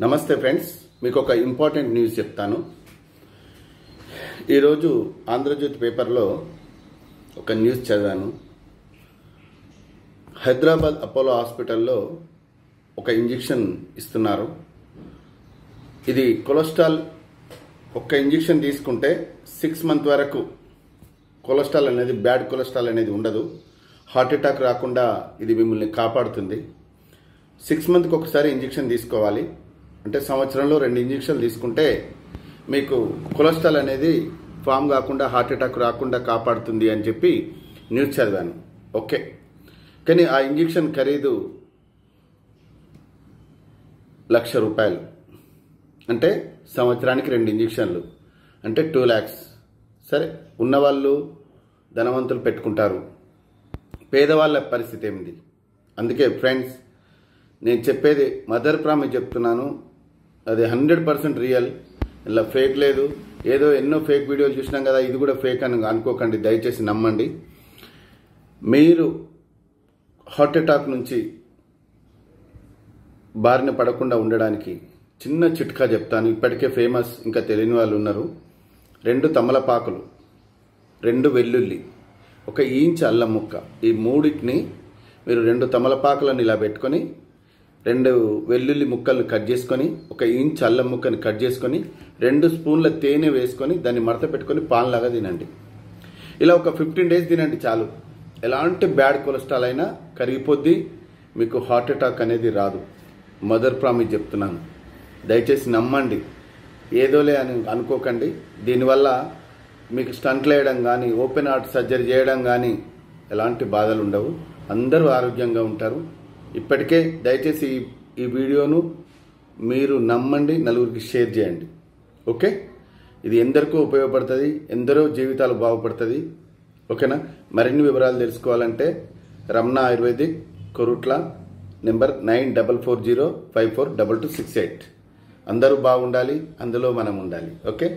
నమస్తే ఫ్రెండ్స్, మీకు ఒక ఇంపార్టెంట్ న్యూస్ చెప్తాను. ఈరోజు ఆంధ్రజ్యోతి పేపర్లో ఒక న్యూస్ చదివాను. హైదరాబాద్ అపోలో హాస్పిటల్లో ఒక ఇంజెక్షన్ ఇస్తున్నారు. ఇది కొలెస్ట్రాల్, ఒక ఇంజెక్షన్ తీసుకుంటే 6 months వరకు కొలెస్ట్రాల్ అనేది, బ్యాడ్ కొలెస్ట్రాల్ అనేది ఉండదు. హార్ట్ అటాక్ రాకుండా ఇది మిమ్మల్ని కాపాడుతుంది. 6 monthsకి ఒకసారి ఇంజెక్షన్ తీసుకోవాలి. అంటే సంవత్సరంలో 2 ఇంజెక్షన్లు తీసుకుంటే మీకు కొలెస్ట్రాల్ అనేది ఫామ్ కాకుండా, హార్ట్ అటాక్ రాకుండా కాపాడుతుంది అని చెప్పి న్యూస్ చదివాను. ఓకే, కానీ ఆ ఇంజెక్షన్ ఖరీదు ₹1,00,000. అంటే సంవత్సరానికి 2 ఇంజెక్షన్లు అంటే 2 lakhs. సరే, ఉన్నవాళ్ళు ధనవంతులు పెట్టుకుంటారు, పేదవాళ్ళ పరిస్థితి ఏమిటి? అందుకే ఫ్రెండ్స్, నేను చెప్పేది మదర్ ప్రామిస్ చెప్తున్నాను. అది 100% రియల్, ఇలా ఫేక్ లేదు. ఏదో ఎన్నో ఫేక్ వీడియోలు చూసినాం కదా, ఇది కూడా ఫేక్ అని అనుకోకండి, దయచేసి నమ్మండి. మీరు హార్ట్ అటాక్ నుంచి బారిన పడకుండా ఉండడానికి చిన్న చిట్కా చెప్తాను. ఇప్పటికే ఫేమస్, ఇంకా తెలియని వాళ్ళు ఉన్నారు. 2 తమలపాకులు, 2 వెల్లుల్లి, 1 ఇంచ్ అల్లం ముక్క, ఈ మూడింటిని మీరు 2 తమలపాకులను ఇలా పెట్టుకొని, 2 వెల్లుల్లి ముక్కలను కట్ చేసుకొని, 1 ఇంచ్ అల్లం ముక్కని కట్ చేసుకొని, 2 స్పూన్ల తేనె వేసుకొని దాన్ని మడత పెట్టుకొని పాన్లాగా తినండి. ఇలా ఒక 15 days తినండి చాలు. ఎలాంటి బ్యాడ్ కొలెస్ట్రాల్ అయినా కరిగిపోద్ది, మీకు హార్ట్ అటాక్ అనేది రాదు. మదర్ ప్రామిస్ చెప్తున్నాను, దయచేసి నమ్మండి. ఏదోలే అని అనుకోకండి. దీనివల్ల మీకు స్టంట్లు వేయడం కానీ, ఓపెన్ హార్ట్ సర్జరీ చేయడం కానీ ఎలాంటి బాధలు ఉండవు. అందరూ ఆరోగ్యంగా ఉంటారు. ఇప్పటికే దయచేసి ఈ వీడియోను మీరు నమ్మండి, నలుగురికి షేర్ చేయండి. ఓకే, ఇది ఎందరికో ఉపయోగపడుతుంది, ఎందరో జీవితాలు బాగుపడుతుంది. ఓకేనా? మరిన్ని వివరాలు తెలుసుకోవాలంటే రమణ ఆయుర్వేదిక్, కొరుట్ల, నెంబర్ 9440542268. అందరూ బాగుండాలి, అందులో మనం ఉండాలి. ఓకే.